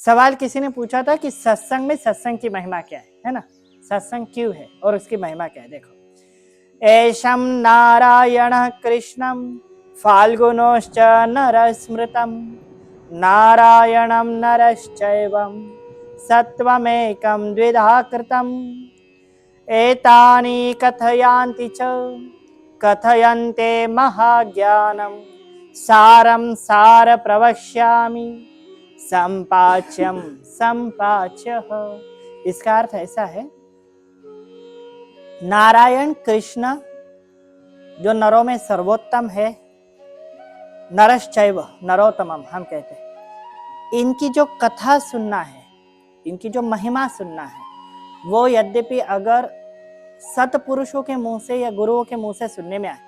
सवाल किसी ने पूछा था कि सत्संग में सत्संग की महिमा क्या है ना? सत्संग क्यों है और उसकी महिमा क्या है? देखो, एशम नारायण कृष्णम फाल्गुनोश्च नर स्मृतम नारायणम नरश्चैवम सत्वमेकं द्विधा कृतम एतानि कथयान्ति च कथयन्ते महाज्ञानम सारं सार प्रवक्ष्यामि संपाच्यम संपाच्य। इसका अर्थ ऐसा है, नारायण कृष्ण जो नरों में सर्वोत्तम है, नरश्चैव नरोत्तमम हम कहते हैं, इनकी जो कथा सुनना है, इनकी जो महिमा सुनना है, वो यद्यपि अगर सतपुरुषों के मुंह से या गुरुओं के मुंह से सुनने में आए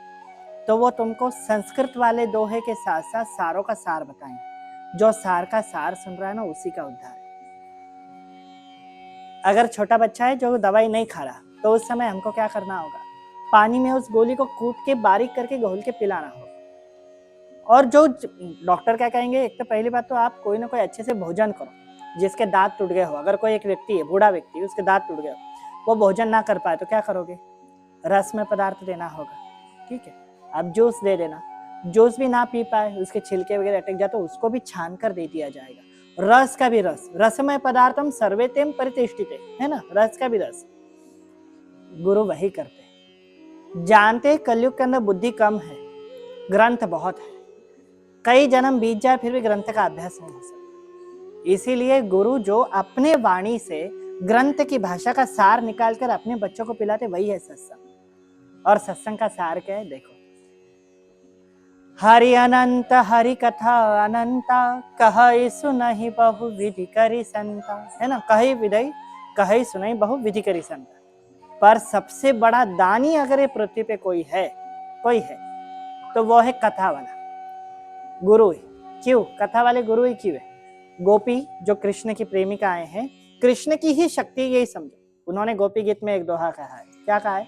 तो वो तुमको संस्कृत वाले दोहे के साथ साथ सारों का सार बताएंगे। जो सार का सार सुन रहा है ना, उसी का उद्धार है। अगर छोटा बच्चा है जो दवाई नहीं खा रहा, तो उस समय हमको क्या करना होगा? पानी में उस गोली को कूट के बारीक करके घोल के पिलाना होगा। और जो डॉक्टर क्या कहेंगे, एक तो पहली बात तो आप कोई ना कोई अच्छे से भोजन करो। जिसके दांत टूट गए हो, अगर कोई एक व्यक्ति है, बूढ़ा व्यक्ति, उसके दांत टूट गए हो, वो भोजन ना कर पाए तो क्या करोगे? रस में पदार्थ देना होगा, ठीक है। अब जूस दे देना, जूस भी ना पी पाए, उसके छिलके वगैरह अटक जाए तो उसको भी छान कर दे दिया जाएगा। रस का भी रस, रसमय पदार्थम सर्वेतेम परितिष्ठिते, है ना, रस का भी रस गुरु वही करते हैं। जानते कलयुग के अंदर बुद्धि कम है, ग्रंथ बहुत है, कई जन्म बीत जाए फिर भी ग्रंथ का अभ्यास नहीं हो सकता। इसीलिए गुरु जो अपने वाणी से ग्रंथ की भाषा का सार निकालकर अपने बच्चों को पिलाते, वही है सत्संग। और सत्संग का सार क्या है? देखो, हरि अनंत हरि कथा अनंता कहि सुनहि बहु विधि करी संता, है ना, कही विधि कही सुनहि बहु विधि करी संता। पर सबसे बड़ा दानी अगर ये पृथ्वी पे कोई है तो वो है कथा वाला गुरु ही। क्यों कथा वाले गुरु ही क्यों है? गोपी जो कृष्ण की प्रेमिकाएं हैं, कृष्ण की ही शक्ति, यही समझो। उन्होंने गोपी गीत में एक दोहा कहा है, क्या कहा है?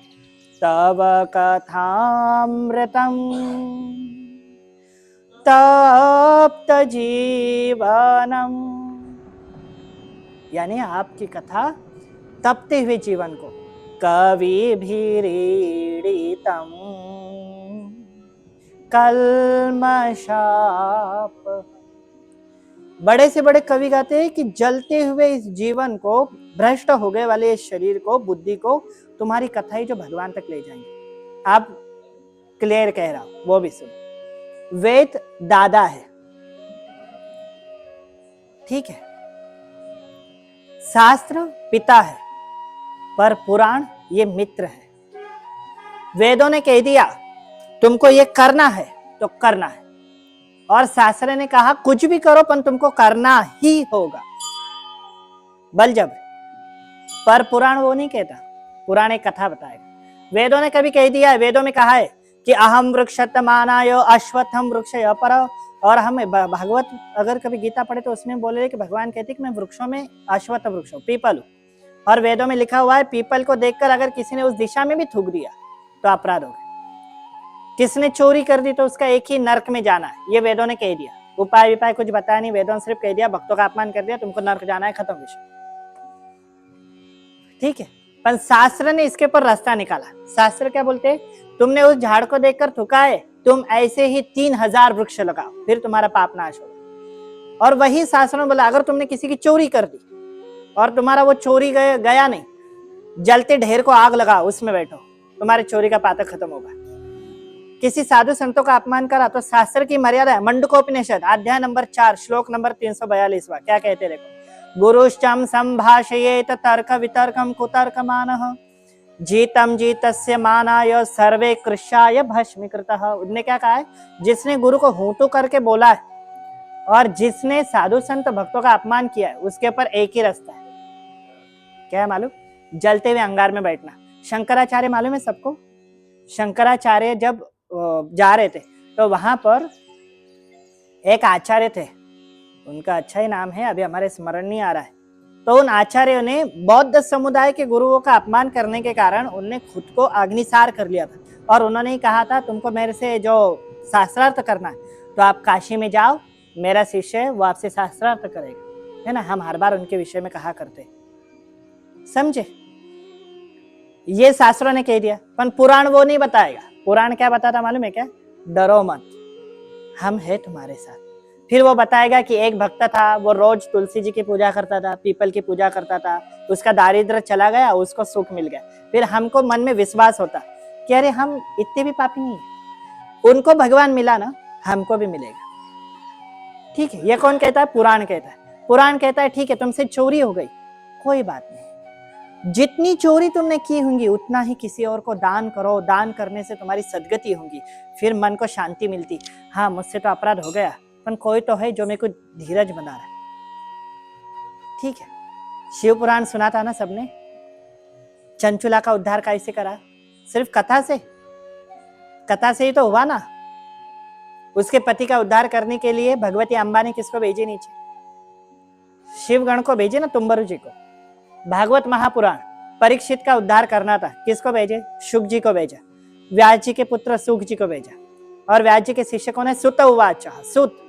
तब कथामृतम तप्त जीवनम, यानी आपकी कथा तपते हुए जीवन को, कवि भीड़ितम कल्मषाप। बड़े से बड़े कवि गाते हैं कि जलते हुए इस जीवन को, भ्रष्ट हो गए वाले इस शरीर को, बुद्धि को, तुम्हारी कथा ही जो भगवान तक ले जाएंगे। आप क्लियर कह रहा हूं, वो भी सुनो। वेद दादा है, ठीक है, शास्त्र पिता है, पर पुराण ये मित्र है। वेदों ने कह दिया तुमको ये करना है तो करना है, और शास्त्र ने कहा कुछ भी करो पर तुमको करना ही होगा, बलजबरी। पर पुराण वो नहीं कहता, पुराण एक कथा बताएगा। वेदों ने कभी कह दिया है, वेदों में कहा है कि अहम वृक्षतमानाय अश्वत्थम वृक्षय पर, और हम भागवत अगर कभी गीता पढ़े तो उसमें बोले कि भगवान कहते कि मैं वृक्षों में अश्वत्थ वृक्ष हूं, पीपल हूं। और वेदों में लिखा हुआ है पीपल को देखकर अगर किसी ने उस दिशा में भी थूक दिया तो अपराध हो गया। किसने चोरी कर दी तो उसका एक ही नरक में जाना है, ये वेदों ने कह दिया। उपाय विपाय कुछ बताया नहीं, वेदों ने सिर्फ कह दिया भक्तों का अपमान कर दिया, तुमको नरक जाना है, खत्म विषय, ठीक है। पर शास्त्र ने इसके ऊपर रास्ता निकाला। शास्त्र क्या बोलते हैं? तुमने उस झाड़ को देखकर थूका है, तुम ऐसे ही 3000 वृक्ष लगाओ, फिर तुम्हारा पाप नाश होगा। और वही शास्त्र ने बोला अगर तुमने किसी की चोरी कर दी और तुम्हारा वो चोरी गया नहीं, जलते ढेर को आग लगाओ, उसमें बैठो, तुम्हारी चोरी का पातक खत्म होगा। किसी साधु संतों का अपमान करा तो शास्त्र की मर्यादा है। मंडकोपनिषद अध्याय नंबर 4 श्लोक नंबर 342, क्या कहते? देखो, गुरुश्चम संभाषयेत तर्क वितर्कम कुतर्कमानः जीतम जीतस्य मानाय सर्वे कृष्याय भस्मीकृतः। उन्होंने क्या कहा है? जिसने गुरु को हूं तो करके बोला है और जिसने साधु संत भक्तों का अपमान किया है, उसके ऊपर एक ही रास्ता है, क्या है मालूम? जलते हुए अंगार में बैठना। शंकराचार्य मालूम है सबको? शंकराचार्य जब जा रहे थे तो वहां पर एक आचार्य थे, उनका अच्छा ही नाम है, अभी हमारे स्मरण नहीं आ रहा है। तो उन आचार्यों ने बौद्ध समुदाय के गुरुओं का अपमान करने के कारण उन्होंने खुद को अग्निसार कर लिया था, और उन्होंने ही कहा था तुमको मेरे से जो शास्त्रार्थ करना है तो आप काशी में जाओ, मेरा शिष्य है वो आपसे शास्त्रार्थ करेगा। है ना, हम हर बार उनके विषय में कहा करते, समझे। ये शास्त्रों ने कह दिया, पर पुराण वो नहीं बताएगा। पुराण क्या बताता मालूम है क्या? डरो मत, हम है तुम्हारे साथ। फिर वो बताएगा कि एक भक्त था, वो रोज तुलसी जी की पूजा करता था, पीपल की पूजा करता था, उसका दारिद्र्य चला गया, उसको सुख मिल गया। फिर हमको मन में विश्वास होता कि अरे हम इतने भी पापी नहीं है, उनको भगवान मिला ना, हमको भी मिलेगा। ठीक है, ये कौन कहता है? पुराण कहता है। पुराण कहता है ठीक है तुमसे चोरी हो गई, कोई बात नहीं, जितनी चोरी तुमने की होंगी उतना ही किसी और को दान करो, दान करने से तुम्हारी सदगति होगी, फिर मन को शांति मिलती। हाँ मुझसे तो अपराध हो गया, पर कोई तो है जो मेरे को धीरज बना रहा है। ठीक है, शिव पुराण सुना था ना सबने। चंचुला का उद्धार कैसे करा? सिर्फ कथा से, कथा से ही तो हुआ ना। उसके पति का उद्धार करने के लिए भगवती अम्बा ने किसको भेजे नीचे? शिवगण को भेजे ना, तुम्बरु जी को। भागवत महापुराण, परीक्षित का उद्धार करना था, किसको भेजे? शुक जी को भेजा। व्यास जी के पुत्र सुख जी को भेजा, और व्यास जी के शिष्य कौन है? सुत उवाच।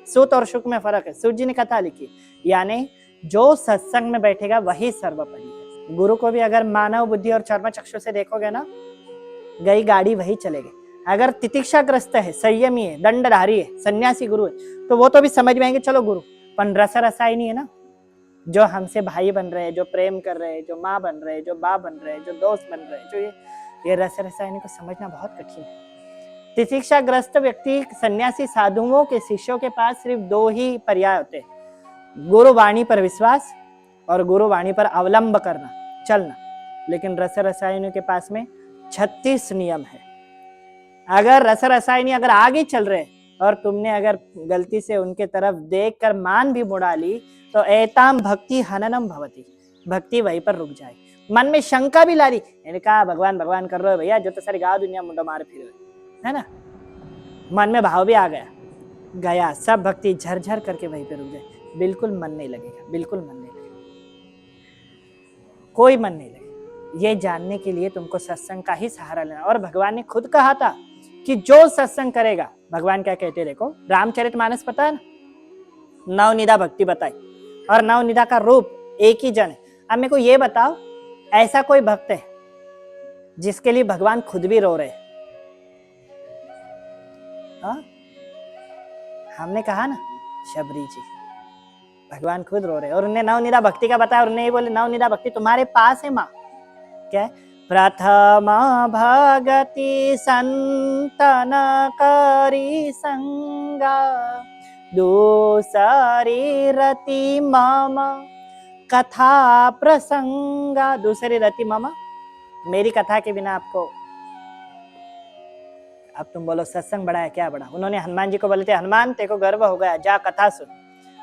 सुत और शुक में फर्क है। सुत जी ने कथा लिखी, यानी जो सत्संग में बैठेगा वही सर्वोपरि है। गुरु को भी अगर मानव बुद्धि और चर्म चक्षु से देखोगे ना, गई गाड़ी वही चलेगी। अगर तितिक्षाग्रस्त है, संयमी है, दंडधारी है, सन्यासी गुरु है, तो वो तो भी समझ में आएंगे चलो गुरु, पर रस रसायनी है ना, जो हमसे भाई बन रहे हैं, जो प्रेम कर रहे हैं, जो माँ बन रहे हैं, जो बाप बन रहे हैं, जो दोस्त बन रहे हैं, जो ये रस रसायनी को समझना बहुत कठिन है। तितिक्षाग्रस्त व्यक्ति, सन्यासी साधुओं के शिष्यों के पास सिर्फ दो ही पर्याय होते हैं, गुरुवाणी पर विश्वास और गुरुवाणी पर अवलंब करना, चलना। लेकिन रस रसायनी के पास में 36 नियम है। अगर रस रसायनी अगर आगे चल रहे और तुमने अगर गलती से उनके तरफ देखकर मान भी मुड़ा ली, तो एताम भक्ति हननम भवती, भक्ति वहीं पर रुक जाए। मन में शंका भी ला रही, मैंने कहा भगवान भगवान कर रहे हो भैया, जो तो सारी गाँव दुनिया मुंडो मार फिर, है ना, मन में भाव भी आ गया, गया सब भक्ति झरझर करके वहीं पे रुक जाए, बिल्कुल मन नहीं लगेगा, बिल्कुल मन नहीं लगेगा, कोई मन नहीं लगेगा। ये जानने के लिए तुमको सत्संग का ही सहारा लेना। और भगवान ने खुद कहा था कि जो सत्संग करेगा, भगवान क्या कहते देखो, रामचरितमानस पता है ना, नवनिधा भक्ति बताई, और नवनिधा का रूप एक ही जन है। अब मेरे को ये बताओ, ऐसा कोई भक्त है जिसके लिए भगवान खुद भी रो रहे हैं? हमने कहा ना, शबरी जी, भगवान खुद रो रहे, और उन्हें नवनिधा भक्ति का बताया, और उन्हें ये बोले नवनिधा भक्ति तुम्हारे पास है माँ। क्या है? प्रथम भगति संतन करी संगा, दूसरी रति मम कथा प्रसंगा। दूसरी रति मम, मेरी कथा के बिना आपको, अब तुम बोलो सत्संग बड़ा है, क्या बड़ा? उन्होंने हनुमान जी को बोले थे, हनुमान तेरे को गर्व हो गया, जा कथा सुन।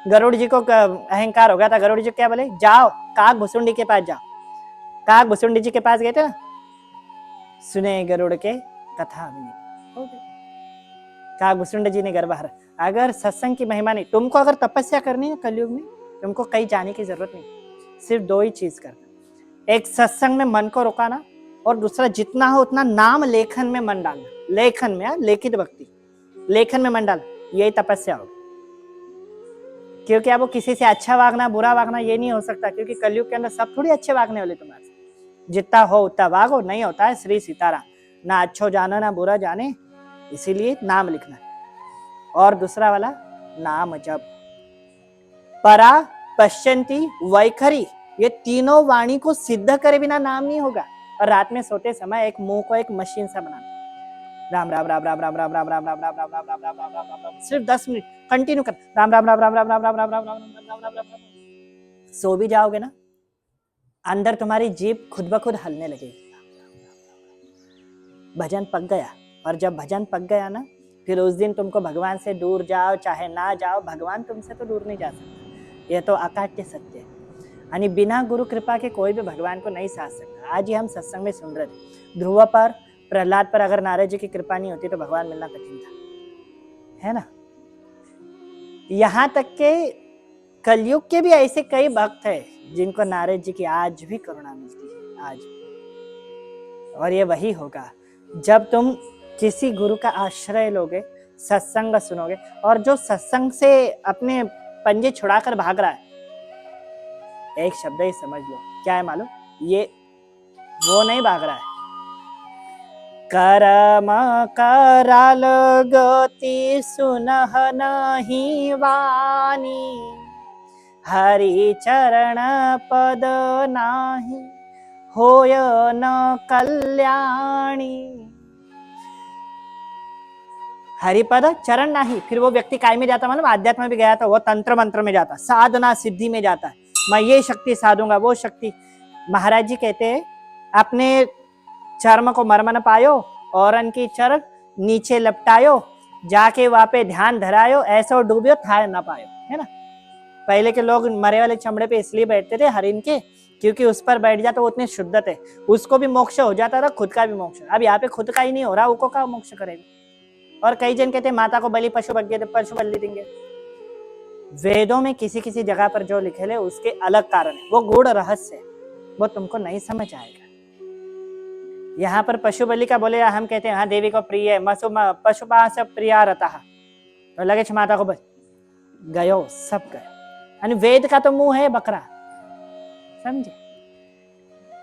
गरुड़ जी को अहंकार हो गया था, गरुड़ जी क्या बोले, जाओ काक भुसुंडी के पास जाओ। काक भुसुंडी जी के पास गए थे ना, सुने गरुड़ के कथा हो गई, काक भुसुंडी जी ने गर्व हरा। अगर सत्संग की महिमा नहीं, तुमको अगर तपस्या करनी है कलयुग में, तुमको कहीं जाने की जरूरत नहीं, सिर्फ दो ही चीज करना, एक सत्संग में मन को रोकाना, और दूसरा जितना हो उतना नाम लेखन में मन डालना। लेखन में, लिखित भक्ति, लेखन में मन डाल, यही तपस्या होगी। क्योंकि अब वो किसी से अच्छा वागना बुरा वागना ये नहीं हो सकता, क्योंकि कलयुग के अंदर सब थोड़ी अच्छे वागने वाले तुम्हारे से। जितना हो उतना वागो, नहीं होता है श्री सीताराम, ना अच्छो जाना ना बुरा जाने, इसीलिए नाम लिखना। और दूसरा वाला नाम जप, परा पश्चंती वैखरी, ये तीनों वाणी को सिद्ध करे बिना नाम नहीं होगा। और रात में सोते समय एक मुंह को एक मशीन सा बनाना, राम राम राम राम राम राम राम राम राम राम राम राम राम राम राम राम राम राम, सिर्फ 10 मिनट कंटिन्यू कर, राम राम राम राम राम राम राम राम राम राम राम राम राम। सो भी जाओगे ना, अंदर तुम्हारी जीभ खुद ब खुद हलने लगेगी, भजन पक गया। और जब भजन पक गया ना, फिर उस दिन तुमको भगवान से दूर जाओ चाहे ना जाओ, भगवान तुमसे तो दूर नहीं जा सकता, यह तो अकाट्य सत्य है। यानी बिना गुरु कृपा के कोई भी भगवान को नहीं साध सकता। आज ही हम सत्संग में सुन रहे थे, ध्रुव पर, प्रहलाद पर अगर नारद जी की कृपा नहीं होती तो भगवान मिलना कठिन था, है ना। यहाँ तक के कलयुग के भी ऐसे कई भक्त हैं जिनको नारद जी की आज भी करुणा मिलती है, आज भी। और ये वही होगा जब तुम किसी गुरु का आश्रय लोगे, सत्संग सुनोगे, और जो सत्संग से अपने पंजे छुड़ाकर भाग रहा है, एक शब्द ही समझ लो, क्या है मालूम? ये वो नहीं भाग रहा है। करम कराल गति सुनह नहीं वानी, हरि चरण पद नाही होय न कल्याणी। हरिपद चरण नहीं, फिर वो व्यक्ति काय में जाता, मतलब आध्यात्म में भी गया था, वो तंत्र मंत्र में जाता, साधना सिद्धि में जाता है। मैं ये शक्ति साधूंगा, वो शक्ति। महाराज जी कहते हैं अपने चर्म को मर्म न पायो, औरन की चर नीचे लपटायो, जाके वहां पे ध्यान धरायो, ऐसा डूबियो था ना पायो, है ना। पहले के लोग मरे वाले चमड़े पे इसलिए बैठते थे हरिन के, क्योंकि उस पर बैठ जाता वो उतने शुद्ध थे, उसको भी मोक्ष हो जाता था, खुद का भी मोक्ष। अब यहाँ पे खुद का ही नहीं हो रहा, उसको का मोक्ष करेगा। और कई जन कहते हैं माता को बलि पशु बलि देंगे। वेदों में किसी किसी जगह पर जो लिखे है उसके अलग कारण है, वो गूढ़ रहस्य है, वो तुमको नहीं समझ आएगा। यहाँ पर पशु बलि का बोले, हम कहते हैं हाँ देवी को प्रिय है, पशुपास प्रिया रता, तो लगे माता को बस गयो, सब गयो। वेद का तो मुंह है बकरा, समझे।